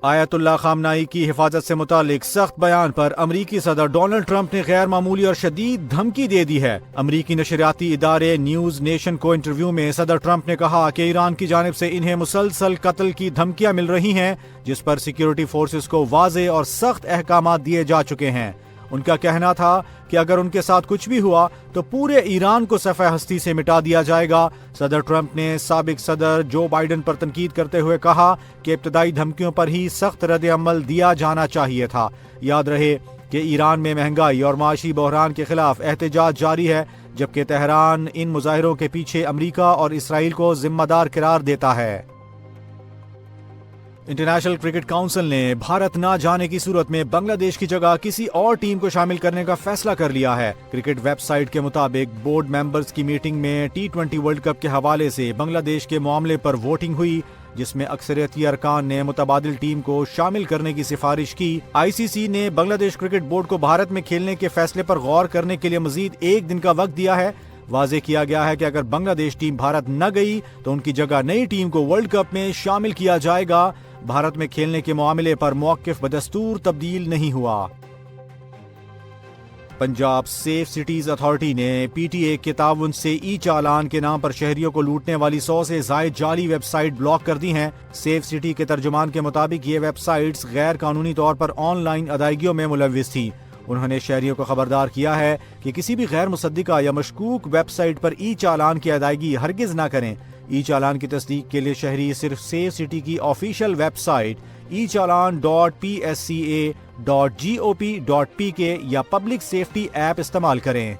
آیت اللہ خامنائی کی حفاظت سے متعلق سخت بیان پر امریکی صدر ڈونلڈ ٹرمپ نے غیر معمولی اور شدید دھمکی دے دی ہے۔ امریکی نشریاتی ادارے نیوز نیشن کو انٹرویو میں صدر ٹرمپ نے کہا کہ ایران کی جانب سے انہیں مسلسل قتل کی دھمکیاں مل رہی ہیں، جس پر سیکیورٹی فورسز کو واضح اور سخت احکامات دیے جا چکے ہیں۔ ان کا کہنا تھا کہ اگر ان کے ساتھ کچھ بھی ہوا تو پورے ایران کو صفحہ ہستی سے مٹا دیا جائے گا۔ صدر ٹرمپ نے سابق صدر جو بائیڈن پر تنقید کرتے ہوئے کہا کہ ابتدائی دھمکیوں پر ہی سخت رد عمل دیا جانا چاہیے تھا۔ یاد رہے کہ ایران میں مہنگائی اور معاشی بحران کے خلاف احتجاج جاری ہے، جبکہ تہران ان مظاہروں کے پیچھے امریکہ اور اسرائیل کو ذمہ دار قرار دیتا ہے۔ انٹرنیشنل کرکٹ کونسل نے بھارت نہ جانے کی صورت میں بنگلہ دیش کی جگہ کسی اور ٹیم کو شامل کرنے کا فیصلہ کر لیا ہے۔ کرکٹ ویب سائٹ کے مطابق بورڈ ممبرز کی میٹنگ میں T20 ورلڈ کپ کے حوالے سے بنگلہ دیش کے معاملے پر ووٹنگ ہوئی، جس میں اکثریتی ارکان نے متبادل ٹیم کو شامل کرنے کی سفارش کی۔ ICC نے بنگلہ دیش کرکٹ بورڈ کو بھارت میں کھیلنے کے فیصلے پر غور کرنے کے لیے مزید 1 دن کا وقت دیا ہے۔ واضح کیا گیا ہے کہ اگر بنگلہ دیش ٹیم بھارت نہ گئی تو ان کی جگہ نئی ٹیم کو ورلڈ کپ میں شامل کیا جائے گا۔ بھارت میں کھیلنے کے معاملے پر موقف بدستور تبدیل نہیں ہوا۔ پنجاب سیف سٹیز اتھارٹی نے PTA کے تعاون سے ای چالان کے نام پر شہریوں کو لوٹنے والی 100 سے زائد جعلی ویب سائٹ بلاک کر دی ہیں۔ سیف سٹی کے ترجمان کے مطابق یہ ویب سائٹس غیر قانونی طور پر آن لائن ادائیگیوں میں ملوث تھیں۔ انہوں نے شہریوں کو خبردار کیا ہے کہ کسی بھی غیر مصدقہ یا مشکوک ویب سائٹ پر ای چالان کی ادائیگی ہرگز نہ کریں۔ ای چالان کی تصدیق کے لیے شہری صرف سیف سٹی کی آفیشیل ویب سائٹ echallan.psca.gop.pk یا پبلک سیفٹی ایپ استعمال کریں۔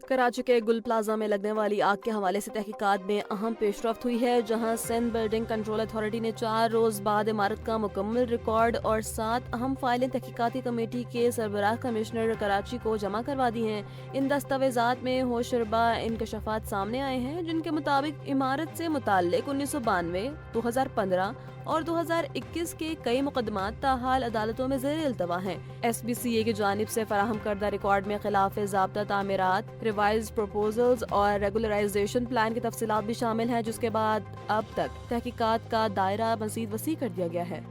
کراچی کے گل پلازا میں لگنے والی آگ کے حوالے سے تحقیقات میں اہم پیش رفت ہوئی ہے، جہاں سندھ بلڈنگ کنٹرول اتھارٹی نے 4 روز بعد عمارت کا مکمل ریکارڈ اور 7 اہم فائلیں تحقیقاتی کمیٹی کے سربراہ کمشنر کراچی کو جمع کروا دی ہیں۔ ان دستاویزات میں ہوشربا انکشافات سامنے آئے ہیں، جن کے مطابق عمارت سے متعلق 1992، 2015 اور 2021 کے کئی مقدمات تاحال عدالتوں میں زیر التوا ہیں۔ SBCA کی جانب سے فراہم کردہ ریکارڈ میں خلاف ضابطہ تعمیرات، ریوائزڈ پروپوزلز اور ریگولرائزیشن پلان کی تفصیلات بھی شامل ہیں، جس کے بعد اب تک تحقیقات کا دائرہ مزید وسیع کر دیا گیا ہے۔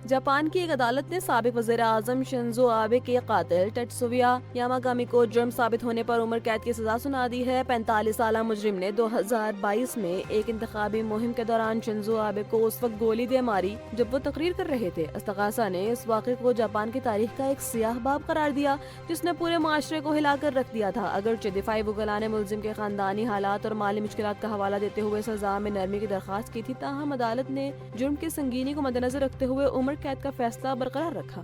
جاپان کی ایک عدالت نے سابق وزیر اعظم شنزو آبے کے قاتل ٹیٹسویا یاماگامی کو جرم ثابت ہونے پر عمر قید کی سزا سنا دی ہے۔ 45 سالہ مجرم نے 2022 میں ایک انتخابی مہم کے دوران شنزو آبے کو اس وقت گولی دے ماری جب وہ تقریر کر رہے تھے۔ استغاثہ نے اس واقعے کو جاپان کی تاریخ کا ایک سیاہ باب قرار دیا، جس نے پورے معاشرے کو ہلا کر رکھ دیا تھا۔ اگرچہ دفاعی وکلاء نے ملزم کے خاندانی حالات اور مالی مشکلات کا حوالہ دیتے ہوئے سزا میں نرمی کی درخواست کی تھی، تاہم عدالت نے جرم کی سنگینی کو مدنظر رکھتے ہوئے عمر قید کا فیصلہ برقرار رکھا۔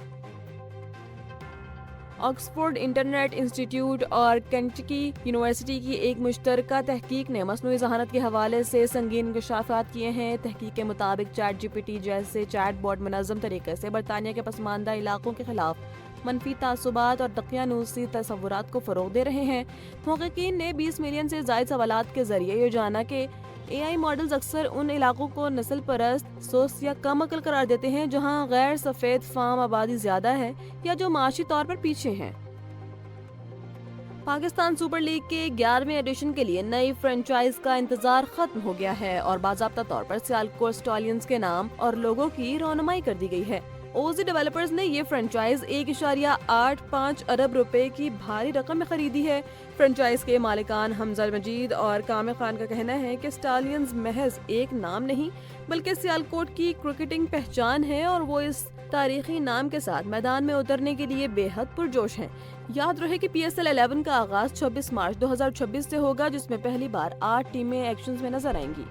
آکسفورڈ انٹرنیٹ انسٹیٹیوٹ اور کینٹکی یونیورسٹی کی ایک مشترکہ تحقیق نے مصنوعی ذہانت کے حوالے سے سنگین انکشافات کیے ہیں۔ تحقیق کے مطابق چیٹ GPT جیسے چیٹ باٹ منظم طریقے سے برطانیہ کے پسماندہ علاقوں کے خلاف منفی تعصبات اور دقیانوسی تصورات کو فروغ دے رہے ہیں۔ محققین نے 20 ملین سے زائد سوالات کے ذریعے یہ جانا کہ AI ماڈلز اکثر ان علاقوں کو نسل پرست، سوس یا کم عقل قرار دیتے ہیں جہاں غیر سفید فام آبادی زیادہ ہے یا جو معاشی طور پر پیچھے ہیں۔ پاکستان سپر لیگ کے 11ویں ایڈیشن کے لیے نئی فرنچائز کا انتظار ختم ہو گیا ہے اور باضابطہ طور پر سیالکوٹ اسٹالینز کے نام اور لوگو کی رونمائی کر دی گئی ہے۔ اوزی ڈیولپرز نے یہ فرنچائز 1.85 ارب روپے کی بھاری رقم میں خریدی ہے۔ فرنچائز کے مالکان حمزہ مجید اور کامل خان کا کہنا ہے کہ اسٹالینز محض ایک نام نہیں بلکہ سیالکوٹ کی کرکٹنگ پہچان ہے اور وہ اس تاریخی نام کے ساتھ میدان میں اترنے کے لیے بے حد پرجوش ہیں۔ یاد رہے کہ PSL 11 کا آغاز 26 مارچ 2026 سے ہوگا، جس میں پہلی بار 8 ٹیمیں ایکشنز میں نظر آئیں گی۔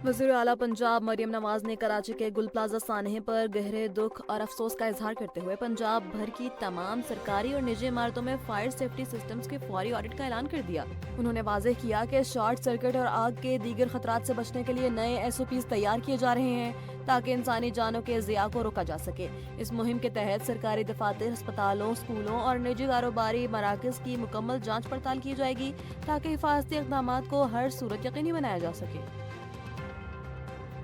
وزیر اعلیٰ پنجاب مریم نواز نے کراچی کے گل پلازا سانحے پر گہرے دکھ اور افسوس کا اظہار کرتے ہوئے پنجاب بھر کی تمام سرکاری اور نجی عمارتوں میں فائر سیفٹی سسٹمز کے فوری آڈٹ کا اعلان کر دیا۔ انہوں نے واضح کیا کہ شارٹ سرکٹ اور آگ کے دیگر خطرات سے بچنے کے لیے نئے SOPs تیار کیے جا رہے ہیں تاکہ انسانی جانوں کے ضیاع کو روکا جا سکے۔ اس مہم کے تحت سرکاری دفاتر، ہسپتالوں، اسکولوں اور نجی کاروباری مراکز کی مکمل جانچ پڑتال کی جائے گی تاکہ حفاظتی اقدامات کو ہر صورت یقینی بنایا جا سکے۔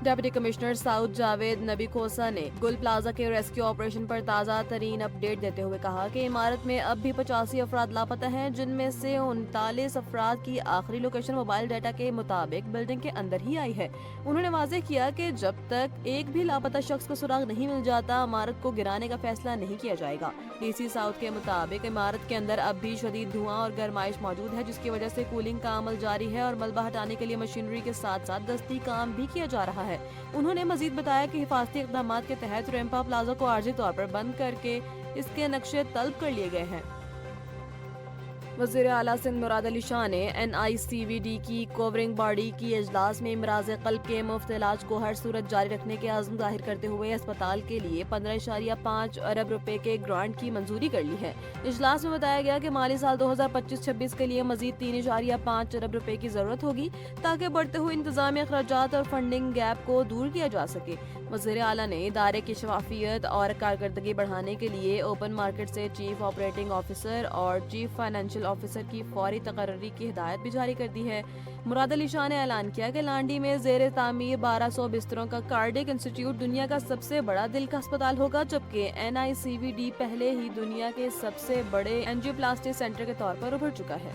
ڈپٹی کمشنر ساؤتھ جاوید نبی کھوسا نے گل پلازا کے ریسکیو آپریشن پر تازہ ترین اپ ڈیٹ دیتے ہوئے کہا کہ عمارت میں اب بھی 85 افراد لاپتہ ہیں، جن میں سے 39 افراد کی آخری لوکیشن موبائل ڈیٹا کے مطابق بلڈنگ کے اندر ہی آئی ہے۔ انہوں نے واضح کیا کہ جب تک ایک بھی لاپتہ شخص کا سراغ نہیں مل جاتا، عمارت کو گرانے کا فیصلہ نہیں کیا جائے گا۔ ڈی سی ساؤتھ کے مطابق عمارت کے اندر اب بھی شدید دھواں اور گرمائش موجود ہے، جس کی وجہ سے کولنگ کا عمل جاری ہے اور ملبہ ہٹانے کے لیے مشینری کے ساتھ ساتھ دستی کام بھی کیا جا رہا ہے۔ انہوں نے مزید بتایا کہ حفاظتی اقدامات کے تحت ریمپا پلازا کو عارضی طور پر بند کر کے اس کے نقشے طلب کر لیے گئے ہیں۔ وزیر اعلیٰ سندھ مراد علی شاہ نے NICVD کی کوورنگ باڈی کی اجلاس میں امراض قلب کے مفت علاج کو ہر صورت جاری رکھنے کے عزم ظاہر کرتے ہوئے اسپتال کے لیے 15.5 ارب روپے کے گرانٹ کی منظوری کر لی ہے۔ اجلاس میں بتایا گیا کہ مالی سال 2025-26 کے لیے مزید 3.5 ارب روپے کی ضرورت ہوگی تاکہ بڑھتے ہوئے انتظامی اخراجات اور فنڈنگ گیپ کو دور کیا جا سکے۔ وزیر اعلیٰ نے ادارے کی شفافیت اور کارکردگی بڑھانے کے لیے اوپن مارکیٹ سے چیف آپریٹنگ آفیسر اور چیف فائنینشیل آفیسر کی فوری تقرری کی ہدایت بھی جاری کر دی ہے۔ مراد علی شاہ نے اعلان کیا کہ لانڈی میں زیر تعمیر 1200 بستروں کا کارڈک انسٹیٹیوٹ دنیا کا سب سے بڑا دل کا اسپتال ہوگا، جبکہ NICVD پہلے ہی دنیا کے سب سے بڑے اینجیوپلاسٹی سینٹر کے طور پر ابھر چکا ہے۔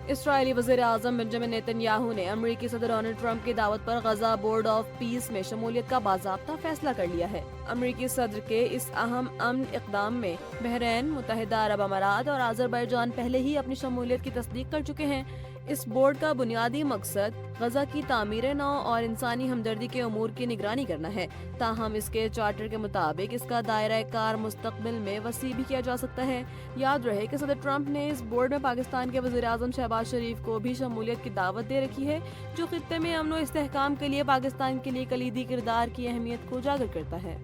اسرائیلی وزیر اعظم بنجامن نیتن یاہو نے امریکی صدر ڈونلڈ ٹرمپ کی دعوت پر غزہ بورڈ آف پیس میں شمولیت کا باضابطہ فیصلہ کر لیا ہے۔ امریکی صدر کے اس اہم امن اقدام میں بحرین، متحدہ عرب امارات اور آذربائیجان پہلے ہی اپنی شمولیت کی تصدیق کر چکے ہیں۔ اس بورڈ کا بنیادی مقصد غزہ کی تعمیر نو اور انسانی ہمدردی کے امور کی نگرانی کرنا ہے، تاہم اس کے چارٹر کے مطابق اس کا دائرہ کار مستقبل میں وسیع بھی کیا جا سکتا ہے۔ یاد رہے کہ صدر ٹرمپ نے اس بورڈ میں پاکستان کے وزیر اعظم شہباز شریف کو بھی شمولیت کی دعوت دے رکھی ہے، جو خطے میں امن و استحکام کے لیے پاکستان کے لیے کلیدی کردار کی اہمیت کو اجاگر کرتا ہے۔